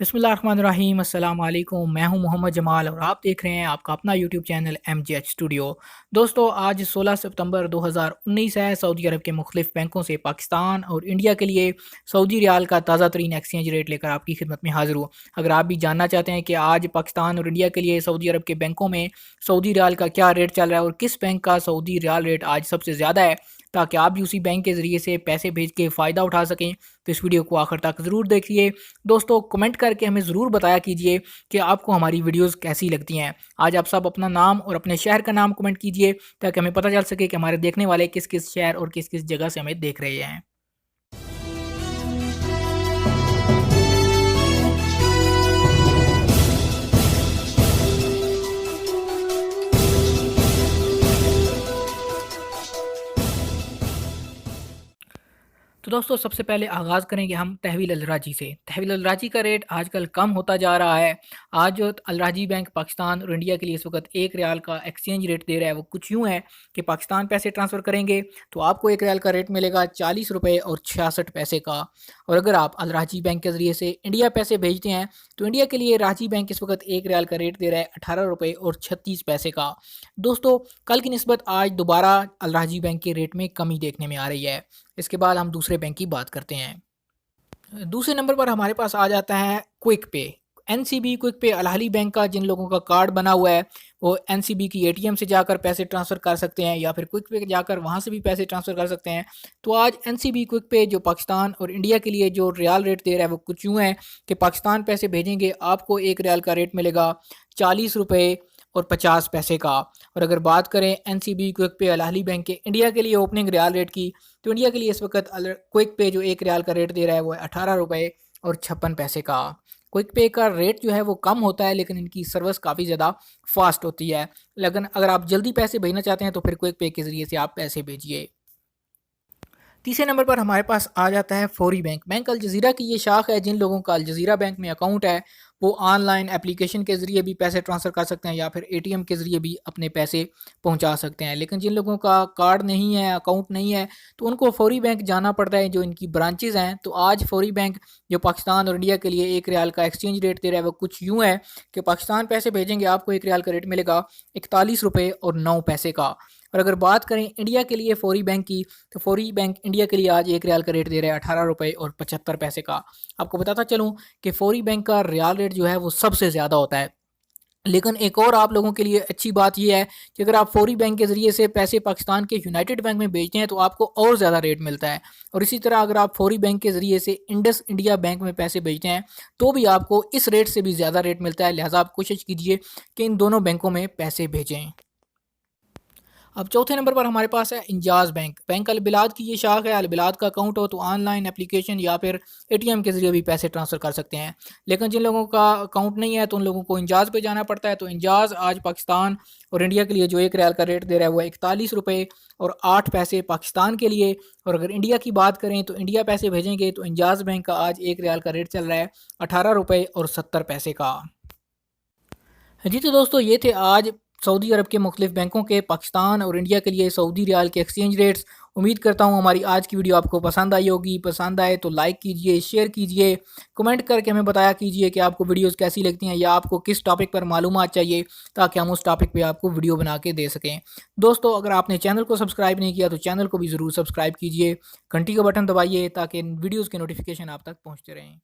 बिस्मिल्लाहिर्रहमानिर्रहीम अस्सलाम वालेकुम। मैं हूं मोहम्मद जमाल और आप देख रहे हैं आपका अपना यूट्यूब चैनल MGH स्टूडियो। दोस्तों, आज 16 सितंबर 2019 है। सऊदी अरब के मुख्तलिफ बैंकों से पाकिस्तान और इंडिया के लिए सऊदी रियाल का ताज़ा तरीन एक्सचेंज रेट लेकर आपकी खिदमत में हाजिर हूँ। अगर आप भी जानना चाहते हैं कि आज पाकिस्तान और इंडिया के लिए सऊदी अरब के बैंकों में सऊदी रियाल का क्या रेट चल रहा है और किस बैंक का सऊदी रियाल रेट आज सबसे ज़्यादा है, ताकि आप भी उसी बैंक के ज़रिए से पैसे भेज के फ़ायदा उठा सकें, तो इस वीडियो को आखिर तक ज़रूर देखिए। दोस्तों, कमेंट करके हमें ज़रूर बताया कीजिए कि आपको हमारी वीडियोस कैसी लगती हैं। आज आप सब अपना नाम और अपने शहर का नाम कमेंट कीजिए, ताकि हमें पता चल सके कि हमारे देखने वाले किस किस शहर और किस किस जगह से हमें देख रहे हैं। तो दोस्तों, सबसे पहले आगाज़ करेंगे हम तहवील अलराजी से। तहवील अलराजी का रेट आजकल कम होता जा रहा है। आज जो अलराजी बैंक पाकिस्तान और इंडिया के लिए इस वक्त 1 रियाल का एक्सचेंज रेट दे रहा है, वो कुछ यूँ है कि पाकिस्तान पैसे ट्रांसफ़र करेंगे तो आपको 1 रियाल का रेट मिलेगा 40 रुपये और 66 पैसे का। और अगर आप अलराजी बैंक के ज़रिए से इंडिया पैसे भेजते हैं तो इंडिया के लिए राजी बैंक इस वक्त 1 रियाल का रेट दे रहा है 18 रुपये और 36 पैसे का। दोस्तों, कल की निस्बत आज दोबारा अलराजी बैंक के रेट में कमी देखने में आ रही है। इसके बाद हम दूसरे बैंक की बात करते हैं। दूसरे नंबर पर हमारे पास आ जाता है क्विक पे। एनसीबी क्विक पे अल अहली बैंक का जिन लोगों का कार्ड बना हुआ है, वो एनसीबी की एटीएम से जाकर पैसे ट्रांसफ़र कर सकते हैं या फिर क्विक पे जाकर वहाँ से भी पैसे ट्रांसफ़र कर सकते हैं। तो आज एनसीबी क्विक पे जो पाकिस्तान और इंडिया के लिए जो रियाल रेट दे रहा है, वो कुछ यूँ है कि पाकिस्तान पैसे भेजेंगे आपको 1 रियाल का रेट मिलेगा 40 रुपये और 50 पैसे का। और अगर बात करें एनसीबी क्विक पे अल अहली बैंक के इंडिया के लिए ओपनिंग रियाल रेट की, तो इंडिया के लिए इस वक्त क्विक पे जो 1 रियाल का रेट दे रहा है वो है 18 रुपये और 56 पैसे का। क्विक पे का रेट जो है वो कम होता है, लेकिन इनकी सर्विस काफ़ी ज़्यादा फास्ट होती है। लेकिन अगर आप जल्दी पैसे भेजना चाहते हैं तो फिर क्विक पे के ज़रिए से आप पैसे भेजिए। तीसरे नंबर पर हमारे पास आ जाता है फौरी बैंक। बैंक अल जज़ीरा की ये शाख है। जिन लोगों का अल जज़ीरा बैंक में अकाउंट है, वो ऑनलाइन एप्लीकेशन के ज़रिए भी पैसे ट्रांसफ़र कर सकते हैं या फिर एटीएम के ज़रिए भी अपने पैसे पहुंचा सकते हैं। लेकिन जिन लोगों का कार्ड नहीं है, अकाउंट नहीं है, तो उनको फौरी बैंक जाना पड़ता है, जो इनकी ब्रांचेज़ हैं। तो आज फौरी बैंक जो पाकिस्तान और इंडिया के लिए 1 रियाल का एक्सचेंज रेट दे रहा है, वो कुछ यूँ है कि पाकिस्तान पैसे भेजेंगे आपको 1 रियाल का रेट मिलेगा 41 रुपये और 9 पैसे का। और अगर बात करें इंडिया के लिए फ़ौरी बैंक की, तो फ़ौरी बैंक इंडिया के लिए आज 1 रियाल का रेट दे रहा है 18 रुपये और 75 पैसे का। आपको बताता चलूँ कि फ़ौरी बैंक का रियाल रेट जो है वो सबसे ज़्यादा होता है। लेकिन एक और आप लोगों के लिए अच्छी बात ये है कि अगर आप फ़ौरी बैंक के ज़रिए से पैसे पाकिस्तान के यूनाइटेड बैंक में भेजते हैं तो आपको और ज़्यादा रेट मिलता है। और इसी तरह अगर आप फ़ौरी बैंक के ज़रिए से इंडस इंडिया बैंक में पैसे भेजते हैं तो भी आपको इस रेट से भी ज़्यादा रेट मिलता है। लिहाजा आप कोशिश कीजिए कि इन दोनों बैंकों में पैसे भेजें। अब चौथे नंबर पर हमारे पास है इंजाज़ बैंक। बैंक अलबिलाद की ये शाख है। अलबिलाद का अकाउंट हो तो ऑनलाइन एप्लीकेशन या फिर एटीएम के ज़रिए भी पैसे ट्रांसफ़र कर सकते हैं। लेकिन जिन लोगों का अकाउंट नहीं है तो उन लोगों को इंजाज़ पे जाना पड़ता है। तो इंजाज़ आज पाकिस्तान और इंडिया के लिए जो 1 रियाल का रेट दे रहा है वो 41 रुपये और 8 पैसे पाकिस्तान के लिए। और अगर इंडिया की बात करें तो इंडिया पैसे भेजेंगे तो इंजाज़ बैंक का आज 1 रियाल का रेट चल रहा है 18 रुपये और 70 पैसे का। जी, तो दोस्तों, ये थे आज सऊदी अरब के मुख्तलिफ बैंकों के पाकिस्तान और इंडिया के लिए सऊदी रियाल के एक्सचेंज रेट्स। उम्मीद करता हूँ हमारी आज की वीडियो आपको पसंद आई होगी। पसंद आए तो लाइक कीजिए, शेयर कीजिए, कमेंट करके हमें बताया कीजिए कि आपको वीडियोस कैसी लगती हैं या आपको किस टॉपिक पर मालूमात चाहिए, ताकि हम उस टॉपिक पे आपको वीडियो बना के दे सकें। दोस्तों, अगर आपने चैनल को सब्सक्राइब नहीं किया तो चैनल को भी ज़रूर सब्सक्राइब कीजिए, घंटी का बटन दबाइए ताकि वीडियोज़ के नोटिफिकेशन आप तक पहुँचते रहें।